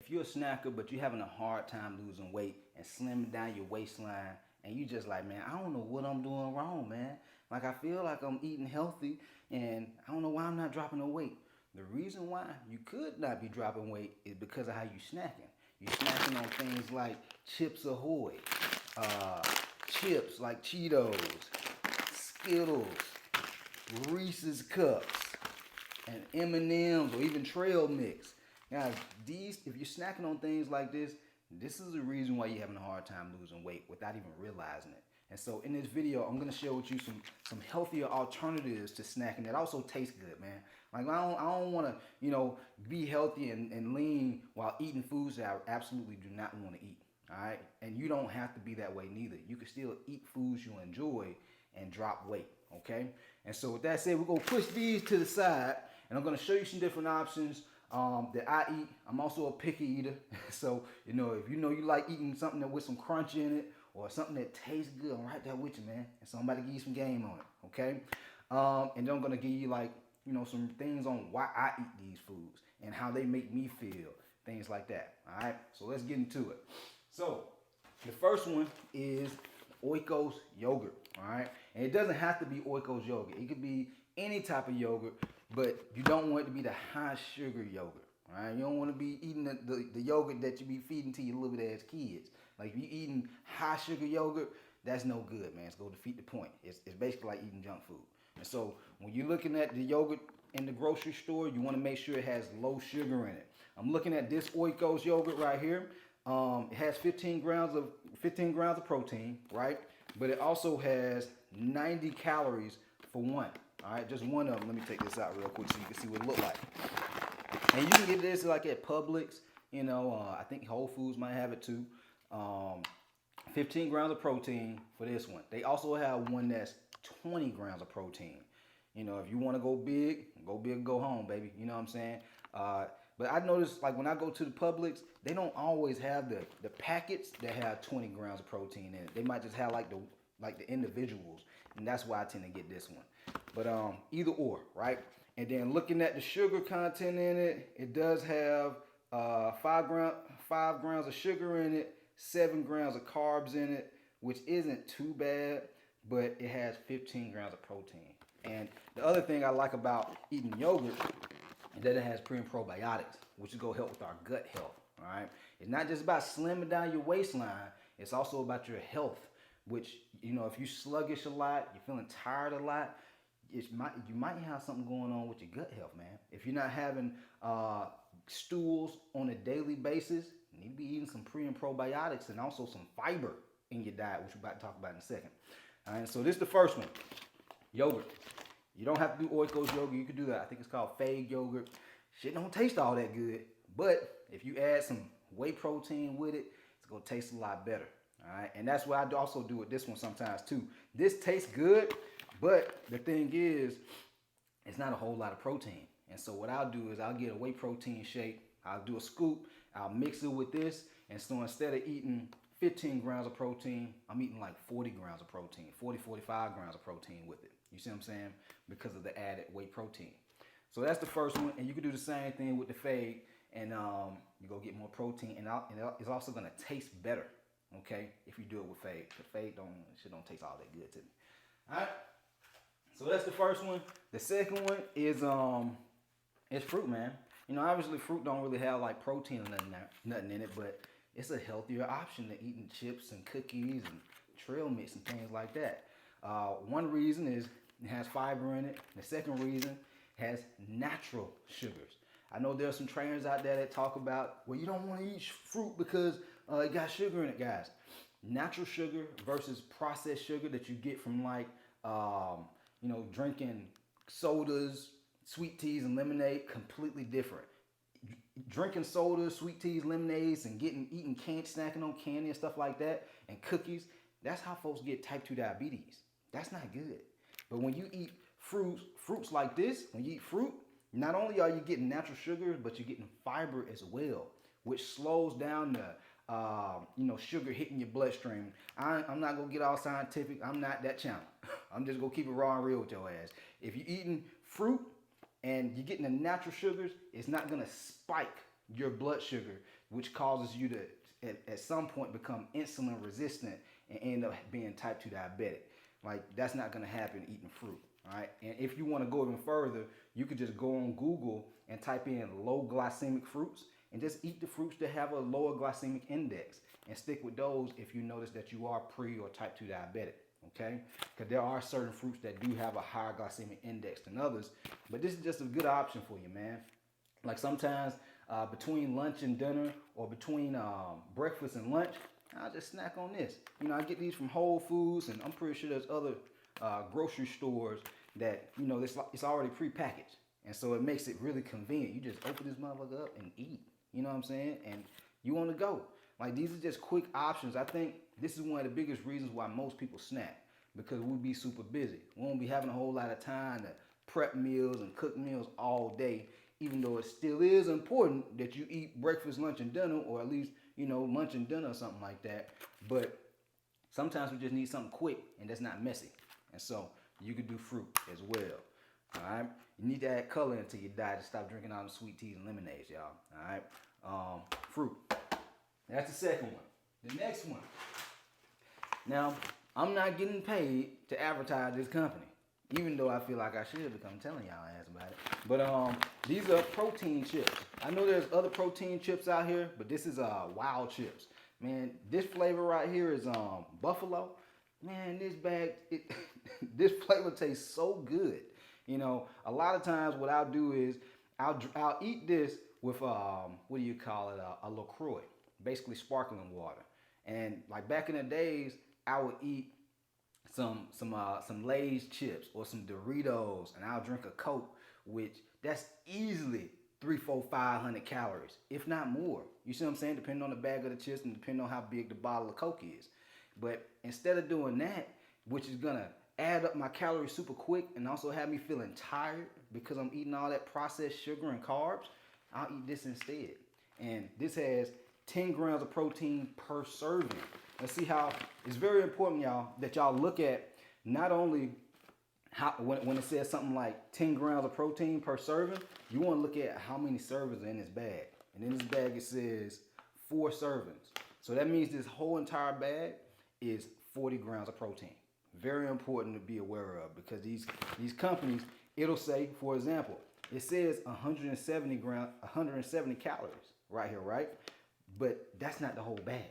if you're a snacker but you're having a hard time losing weight and slimming down your waistline, and you just like, man, I don't know what I'm doing wrong, man. Like, I feel like I'm eating healthy and I don't know why I'm not dropping no weight. The reason why you could not be dropping weight is because of how you snacking. You snacking on things like Chips Ahoy, uh, chips like Cheetos, Skittles, Reese's Cups, and M&Ms or even trail mix. Guys, these if you're snacking on things like this is the reason why you're having a hard time losing weight without even realizing it. And so in this video, I'm gonna share with you some healthier alternatives to snacking that also taste good, man. Like I don't wanna, be healthy and lean while eating foods that I absolutely do not want to eat. All right. And you don't have to be that way neither. You can still eat foods you enjoy and drop weight. Okay. And so with that said, we're gonna push these to the side and I'm gonna show you some different options that I eat. I'm also a picky eater. So, if you like eating something that with some crunch in it or something that tastes good, I'm right there with you, man. And so I'm about to give you some game on it, okay? And then I'm gonna give you some things on why I eat these foods and how they make me feel, things like that. All right, so let's get into it. So the first one is Oikos yogurt. All right, and it doesn't have to be Oikos yogurt. It could be any type of yogurt, but you don't want it to be the high sugar yogurt. All right, you don't want to be eating the yogurt that you be feeding to your little ass kids. Like, if you eating high sugar yogurt, that's no good, man. It's going to defeat the point. It's basically like eating junk food. And so when you're looking at the yogurt in the grocery store, you want to make sure it has low sugar in it. I'm looking at this Oikos yogurt right here. It has 15 grams of protein, right? But it also has 90 calories for one. All right, just one of them. Let me take this out real quick so you can see what it looks like. And you can get this like at Publix. I think Whole Foods might have it too. 15 grams of protein for this one. They also have one that's 20 grams of protein. If you want to go big, go home, baby. You know what I'm saying? But I noticed, like, when I go to the Publix, they don't always have the packets that have 20 grams of protein in it. They might just have like the individuals, and that's why I tend to get this one. But either or, right? And then looking at the sugar content in it, it does have 5 grams of sugar in it, 7 grams of carbs in it, which isn't too bad, but it has 15 grams of protein. And the other thing I like about eating yogurt is that it has pre and probiotics, which is going to help with our gut health. All right, it's not just about slimming down your waistline; it's also about your health. Which, if you're sluggish a lot, you're feeling tired a lot, you might have something going on with your gut health, man. If you're not having stools on a daily basis, you need to be eating some pre and probiotics and also some fiber in your diet, which we're about to talk about in a second. All right, so this is the first one, yogurt. You don't have to do Oikos yogurt. You can do that. I think it's called Fade yogurt. Shit don't taste all that good, but if you add some whey protein with it, it's gonna taste a lot better. All right, and that's what I also do with this one sometimes too. This tastes good, but the thing is, it's not a whole lot of protein. And so what I'll do is I'll get a whey protein shake. I'll do a scoop. I'll mix it with this. And so instead of eating 15 grams of protein, I'm eating like 40 grams of protein, 45 grams of protein with it. You see what I'm saying? Because of the added whey protein. So that's the first one. And you can do the same thing with the Fade. And you go get more protein. And it's also going to taste better, okay, if you do it with Fade. The Fade don't taste all that good to me. All right. So that's the first one. The second one is it's fruit, man. Obviously fruit don't really have like protein or nothing in it, but it's a healthier option than eating chips and cookies and trail mix and things like that. One reason is it has fiber in it. The second reason has natural sugars. I know there are some trainers out there that talk about, well, you don't want to eat fruit because it got sugar in it, guys. Natural sugar versus processed sugar that you get from like drinking sodas, sweet teas, and lemonade, completely different. Drinking sodas, sweet teas, lemonades, and eating snacking on candy and stuff like that, and cookies, that's how folks get type 2 diabetes. That's not good. But when you eat fruits like this, when you eat fruit, not only are you getting natural sugar, but you're getting fiber as well, which slows down the sugar hitting your bloodstream. I'm not gonna get all scientific. I'm not that channel. I'm just gonna keep it raw and real with your ass. If you're eating fruit and you're getting the natural sugars, it's not gonna spike your blood sugar which causes you to at some point become insulin resistant and end up being type 2 diabetic. Like, that's not going to happen eating fruit. All right. And if you want to go even further, you could just go on Google and type in low glycemic fruits and just eat the fruits that have a lower glycemic index and stick with those if you notice that you are pre or type 2 diabetic. Okay, because there are certain fruits that do have a higher glycemic index than others, but this is just a good option for you, man. Like sometimes between lunch and dinner, or between breakfast and lunch, I'll just snack on this. You know, I get these from Whole Foods, and I'm pretty sure there's other grocery stores that, you know, it's already prepackaged, and so it makes it really convenient. You just open this motherfucker up and eat. You know what I'm saying? And you want to go. Like, these are just quick options. I think this is one of the biggest reasons why most people snack, because we'll be super busy. We won't be having a whole lot of time to prep meals and cook meals all day, even though it still is important that you eat breakfast, lunch, and dinner, or at least, you know, lunch and dinner or something like that. But sometimes we just need something quick and that's not messy. And so you could do fruit as well. All right. You need to add color into your diet to stop drinking all the sweet teas and lemonades, y'all. All right. Fruit. That's the second one. The next one. Now, I'm not getting paid to advertise this company, even though I feel like I should, because I'm telling y'all ass about it. But these are protein chips. I know there's other protein chips out here, but this is wild chips. Man, this flavor right here is buffalo. Man, this bag, this flavor tastes so good. You know, a lot of times what I'll do is I'll eat this with what do you call it? A LaCroix, basically sparkling water. And like back in the days, I would eat some Lay's chips or some Doritos, and I'll drink a Coke, which that's easily 300, 400, 500 calories, if not more. You see what I'm saying? Depending on the bag of the chips and depending on how big the bottle of Coke is. But instead of doing that, which is gonna add up my calories super quick and also have me feeling tired because I'm eating all that processed sugar and carbs, I'll eat this instead. And this has 10 grams of protein per serving. Let's see how it's very important, y'all, that y'all look at not only how when it says something like 10 grams of protein per serving, you want to look at how many servings are in this bag. And in this bag it says 4 servings. So that means this whole entire bag is 40 grams of protein. Very important to be aware of, because these companies, it'll say, for example, it says 170 calories right here, right? But that's not the whole bag.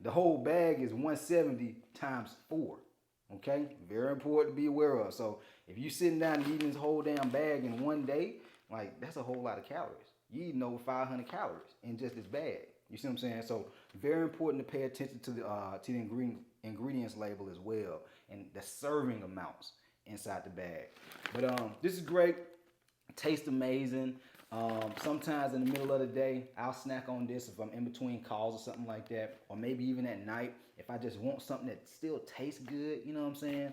The whole bag is 170 times 4. Okay? Very important to be aware of. So if you're sitting down and eating this whole damn bag in one day, like, that's a whole lot of calories. You eating over 500 calories in just this bag. You see what I'm saying? So very important to pay attention to the ingredients label as well, and the serving amounts inside the bag. But this is great. It tastes amazing. Sometimes in the middle of the day, I'll snack on this if I'm in between calls or something like that, or maybe even at night if I just want something that still tastes good. You know what I'm saying?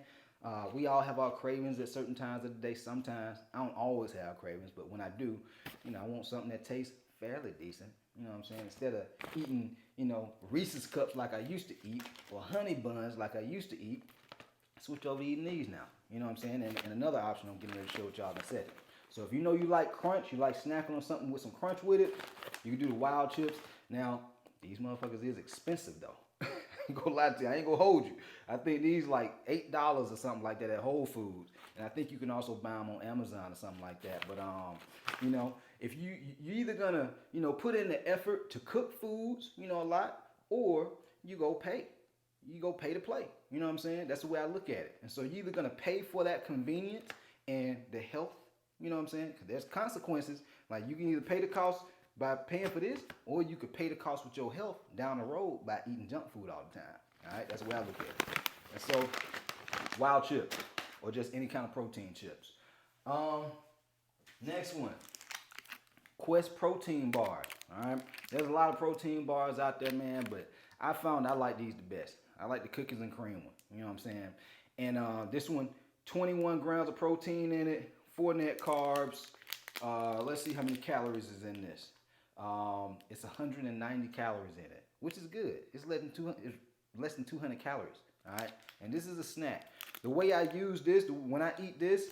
We all have our cravings at certain times of the day. Sometimes I don't always have cravings, but when I do, you know, I want something that tastes fairly decent. You know what I'm saying? Instead of eating, you know, Reese's cups like I used to eat, or honey buns like I used to eat, switch over to eating these now. You know what I'm saying? And another option I'm getting ready to show what y'all in a second. So if you know you like crunch, you like snacking on something with some crunch with it, you can do the wild chips. Now, these motherfuckers is expensive though. I ain't gonna lie to you, I ain't gonna hold you. I think these like $8 or something like that at Whole Foods. And I think you can also buy them on Amazon or something like that. But you know, if you're either gonna, you know, put in the effort to cook foods, you know, a lot, or you go pay. You go pay to play. You know what I'm saying? That's the way I look at it. And so you're either gonna pay for that convenience and the health. You know what I'm saying? Because there's consequences. Like, you can either pay the cost by paying for this, or you could pay the cost with your health down the road by eating junk food all the time. All right? That's the way I look at it. And so, wild chips, or just any kind of protein chips. Next one, Quest protein bars. All right? There's a lot of protein bars out there, man, but I found I like these the best. I like the cookies and cream one. You know what I'm saying? And this one, 21 grams of protein in it. 4 net carbs. Let's see how many calories is in this. It's 190 calories in it, which is good. It's less than 200 calories. All right, and this is a snack. The way I use this, when I eat this,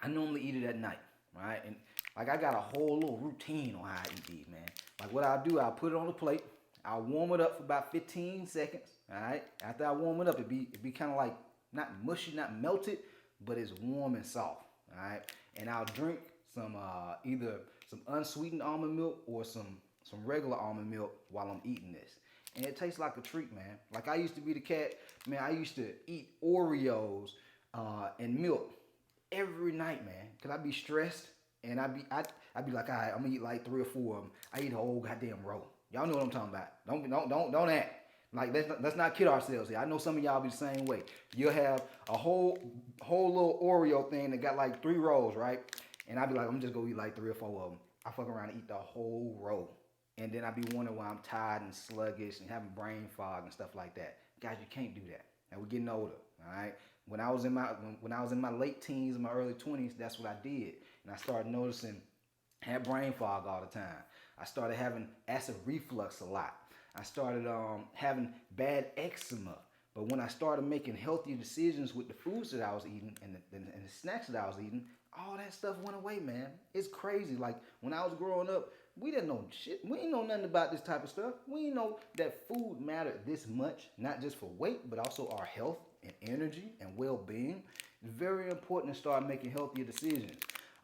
I normally eat it at night. All right, and like, I got a whole little routine on how I eat these, man. Like what I'll do, I'll put it on the plate. I'll warm it up for about 15 seconds. All right. After I warm it up, it be kind of like not mushy, not melted, but it's warm and soft. All right. And I'll drink some either some unsweetened almond milk or some regular almond milk while I'm eating this. And it tastes like a treat, man. Like I used to be the cat, man. I used to eat Oreos and milk every night, man, cause I'd be stressed and I'd be like, all right, I'm gonna eat like 3 or 4 of them. I eat a whole goddamn roll. Y'all know what I'm talking about. Don't act like let's not kid ourselves here. I know some of y'all be the same way. You'll have a whole little Oreo thing that got like 3 rolls, right? And I'd be like, I'm just gonna eat like 3 or 4 of them. I fuck around and eat the whole roll. And then I'd be wondering why I'm tired and sluggish and having brain fog and stuff like that. Guys, you can't do that. And we're getting older, all right? When I was in my late teens and my early 20s, that's what I did. And I started noticing I had brain fog all the time. I started having acid reflux a lot. I started having bad eczema. But when I started making healthier decisions with the foods that I was eating and the snacks that I was eating, all that stuff went away, man. It's crazy. Like when I was growing up, we didn't know shit. We didn't know nothing about this type of stuff. We didn't know that food mattered this much, not just for weight, but also our health and energy and well-being. It's very important to start making healthier decisions.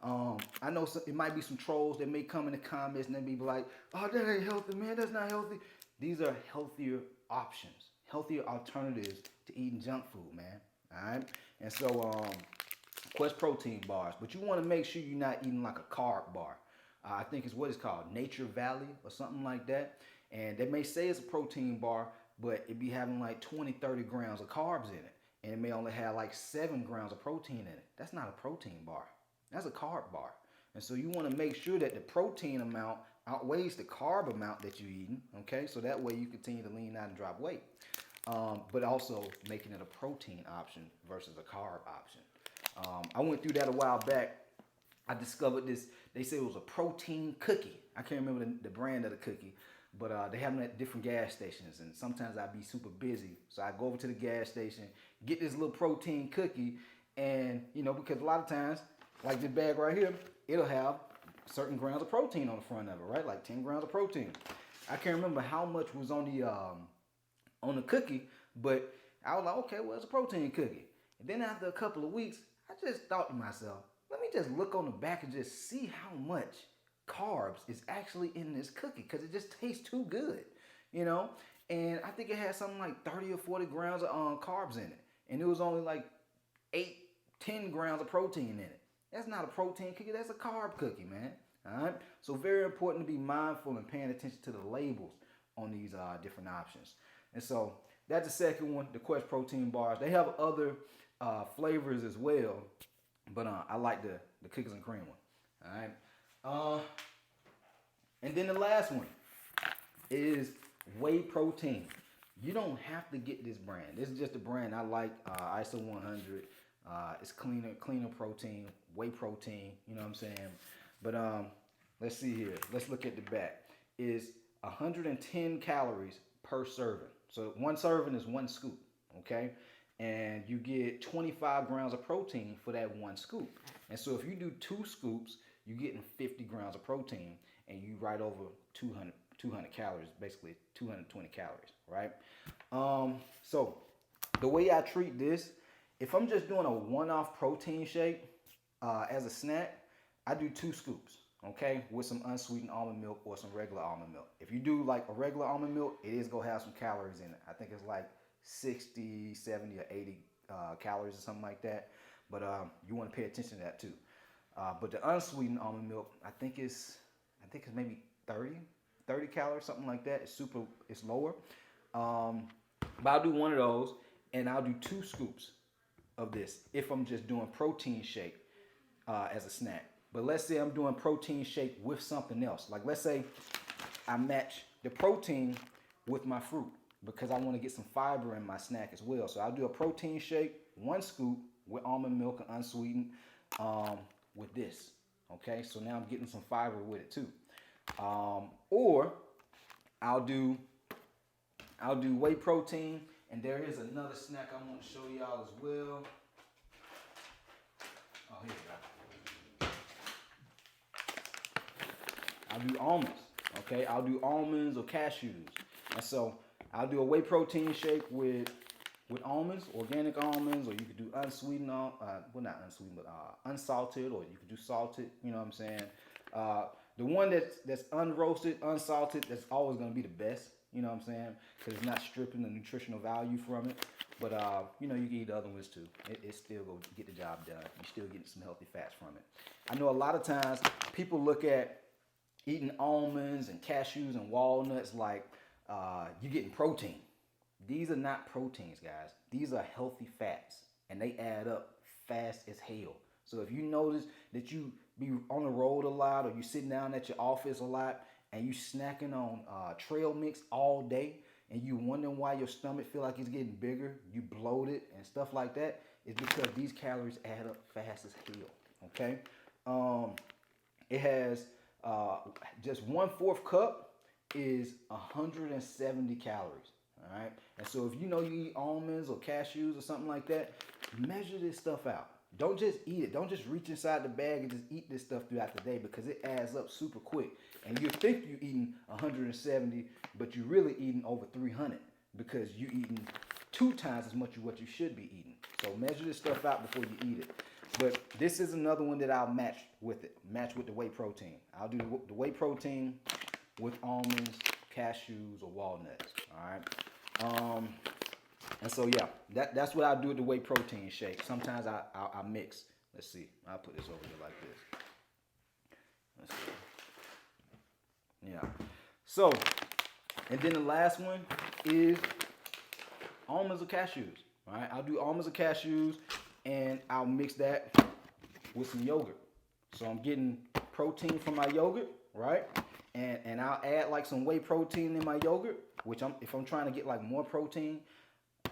I know it might be some trolls that may come in the comments and they be like, oh, that ain't healthy, man. That's not healthy. These are healthier options, healthier alternatives to eating junk food, man. All right. And so, Quest protein bars, but you want to make sure you're not eating like a carb bar. I think it's what it's called, Nature Valley or something like that. And they may say it's a protein bar, but it be having like 20, 30 grams of carbs in it. And it may only have like 7 grams of protein in it. That's not a protein bar. That's a carb bar. And so you want to make sure that the protein amount outweighs the carb amount that you're eating, okay? So that way you continue to lean out and drop weight. But also making it a protein option versus a carb option. I went through that a while back. I discovered this. They said it was a protein cookie. I can't remember the brand of the cookie, but they have them at different gas stations. And sometimes I'd be super busy. So I go over to the gas station, get this little protein cookie. And, you know, because a lot of times, like this bag right here, it'll have certain grams of protein on the front of it, right? Like 10 grams of protein. I can't remember how much was on the cookie, but I was like, okay, well, it's a protein cookie. And then after a couple of weeks, I just thought to myself, let me just look on the back and just see how much carbs is actually in this cookie because it just tastes too good, you know? And I think it had something like 30 or 40 grams of carbs in it. And it was only like 8, 10 grams of protein in it. That's not a protein cookie, that's a carb cookie, man. All right? So very important to be mindful and paying attention to the labels on these different options. And so that's the second one, the Quest protein bars. They have other flavors as well, but I like the cookies and cream one. All right. And then the last one is Whey Protein. You don't have to get this brand. This is just a brand I like, ISO 100. It's cleaner protein, Whey Protein, you know what I'm saying? But let's see here. Let's look at the back. It's 110 calories per serving. So one serving is 1 scoop, okay? And you get 25 grams of protein for that 1 scoop. And so if you do 2 scoops, you're getting 50 grams of protein, and you right over 200 calories, basically 220 calories, right? So the way I treat this, if I'm just doing a one-off protein shake as a snack, I do 2 scoops, okay, with some unsweetened almond milk or some regular almond milk. If you do like a regular almond milk, it is going to have some calories in it. I think it's like 60, 70, or 80 calories or something like that. But you want to pay attention to that too. But the unsweetened almond milk, I think it's maybe 30 calories, something like that. It's lower. But I'll do one of those, and I'll do 2 scoops of this if I'm just doing protein shake as a snack. But let's say I'm doing protein shake with something else. Like let's say I match the protein with my fruit because I want to get some fiber in my snack as well. So I'll do a protein shake, 1 scoop with almond milk and unsweetened with this. Okay, so now I'm getting some fiber with it too. Or I'll do Whey Protein, and there is another snack I want to show y'all as well. Oh, here we go. I'll do almonds. Okay, I'll do almonds or cashews. And so I'll do a whey protein shake with almonds, organic almonds, or you could do unsweetened, well not unsweetened, but unsalted, or you could do salted. You know what I'm saying? Uh, the one that's unroasted, unsalted, that's always gonna be the best. You know what I'm saying? Because it's not stripping the nutritional value from it. But you know, you can eat the other ones too. It still go get the job done. You're still getting some healthy fats from it. I know a lot of times people look at eating almonds and cashews and walnuts like you're getting protein. These are not proteins, guys. These are healthy fats, and they add up fast as hell. So if you notice that you be on the road a lot, or you sitting down at your office a lot, and you snacking on trail mix all day, and you wondering why your stomach feel like it's getting bigger, you bloated and stuff like that, it's because these calories add up fast as hell. Okay, it has just 1/4 cup is 170 calories. All right, and so if you know you eat almonds or cashews or something like that, measure this stuff out. Don't just eat it. Don't just reach inside the bag and just eat this stuff throughout the day, because it adds up super quick. And you think you're eating 170, but you're really eating over 300 because you're eating 2 times as much of what you should be eating. So measure this stuff out before you eat it. But this is another one that I'll match with it. Match with the whey protein. I'll do the whey protein with almonds, cashews, or walnuts. All right. And so yeah, that's what I do with the whey protein shake. Sometimes I mix. Let's see. I'll put this over here like this. Let's see. Yeah. So, and then the last one is almonds or cashews. All right. I'll do almonds or cashews, and I'll mix that with some yogurt. So I'm getting protein from my yogurt, right? And I'll add like some whey protein in my yogurt, which if I'm trying to get like more protein,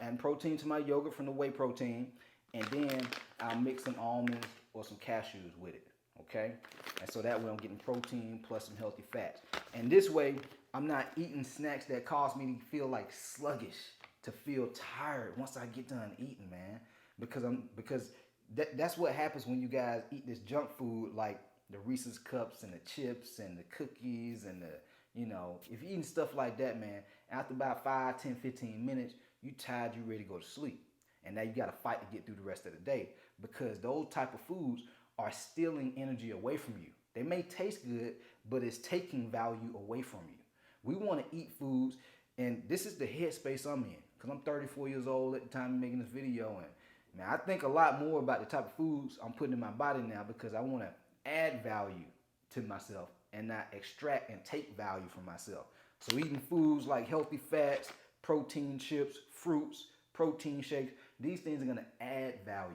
add protein to my yogurt from the whey protein, and then I'll mix some almonds or some cashews with it, okay? And so that way I'm getting protein plus some healthy fats. And this way I'm not eating snacks that cause me to feel like sluggish, to feel tired once I get done eating, man. Because that's what happens when you guys eat this junk food, like the Reese's Cups and the chips and the cookies and the, you know, if you're eating stuff like that, man, after about 5, 10, 15 minutes, you tired, you ready to go to sleep. And now you got to fight to get through the rest of the day, because those type of foods are stealing energy away from you. They may taste good, but it's taking value away from you. We want to eat foods, and this is the headspace I'm in, because I'm 34 years old at the time of making this video, and man, I think a lot more about the type of foods I'm putting in my body now, because I want to add value to myself and not extract and take value from myself. So eating foods like healthy fats, protein chips, fruits, protein shakes, these things are going to add value,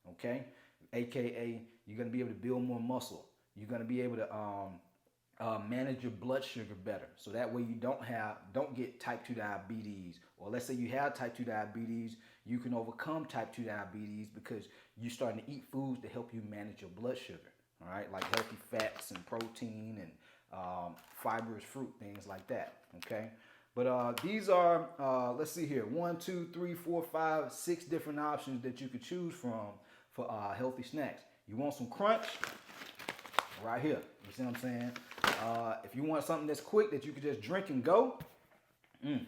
okay? AKA, you're going to be able to build more muscle. You're going to be able to manage your blood sugar better. So that way you don't get type 2 diabetes, or let's say you have type 2 diabetes, you can overcome type 2 diabetes because you're starting to eat foods to help you manage your blood sugar. All right, like healthy fats and protein and fibrous fruit, things like that. Okay, but these are let's see here, 1, 2, 3, 4, 5, 6 different options that you could choose from for healthy snacks. You want some crunch? Right here. You see what I'm saying? If you want something that's quick that you could just drink and go,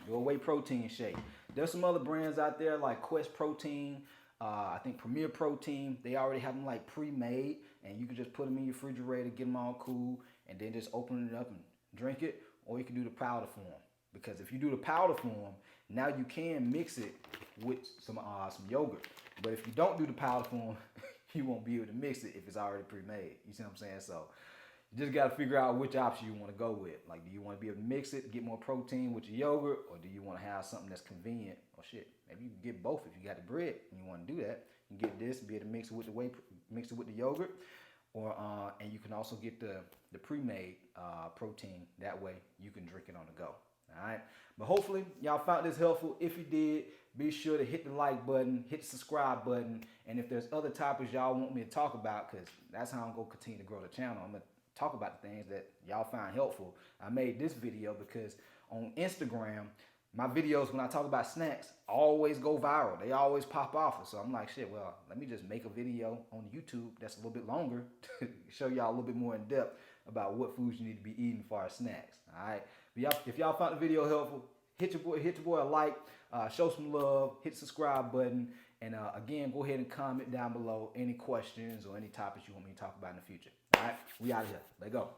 your whey protein shake. There's some other brands out there like Quest Protein. I think Premier Protein, they already have them like pre-made, and you can just put them in your refrigerator, get them all cool, and then just open it up and drink it. Or you can do the powder form, because if you do the powder form, now you can mix it with some yogurt. But if you don't do the powder form, you won't be able to mix it if it's already pre-made. You see what I'm saying? So you just got to figure out which option you want to go with. Like, do you want to be able to mix it, get more protein with your yogurt, or do you want to have something that's convenient? Or shit, maybe you can get both if you got the bread and you want to do that. You can get this and be able to mix it with the yogurt, or and you can also get the pre-made protein. That way you can drink it on the go. All right. But hopefully y'all found this helpful. If you did, be sure to hit the like button, hit the subscribe button, and if there's other topics y'all want me to talk about, because that's how I'm gonna continue to grow the channel. I'm gonna talk about the things that y'all find helpful. I made this video because on Instagram, my videos, when I talk about snacks, always go viral. They always pop off. So I'm like, shit, well, let me just make a video on YouTube that's a little bit longer to show y'all a little bit more in depth about what foods you need to be eating for our snacks. All right. If y'all found the video helpful, hit your boy a like, show some love, hit the subscribe button, and again, go ahead and comment down below any questions or any topics you want me to talk about in the future. All right, we out of here. Let go.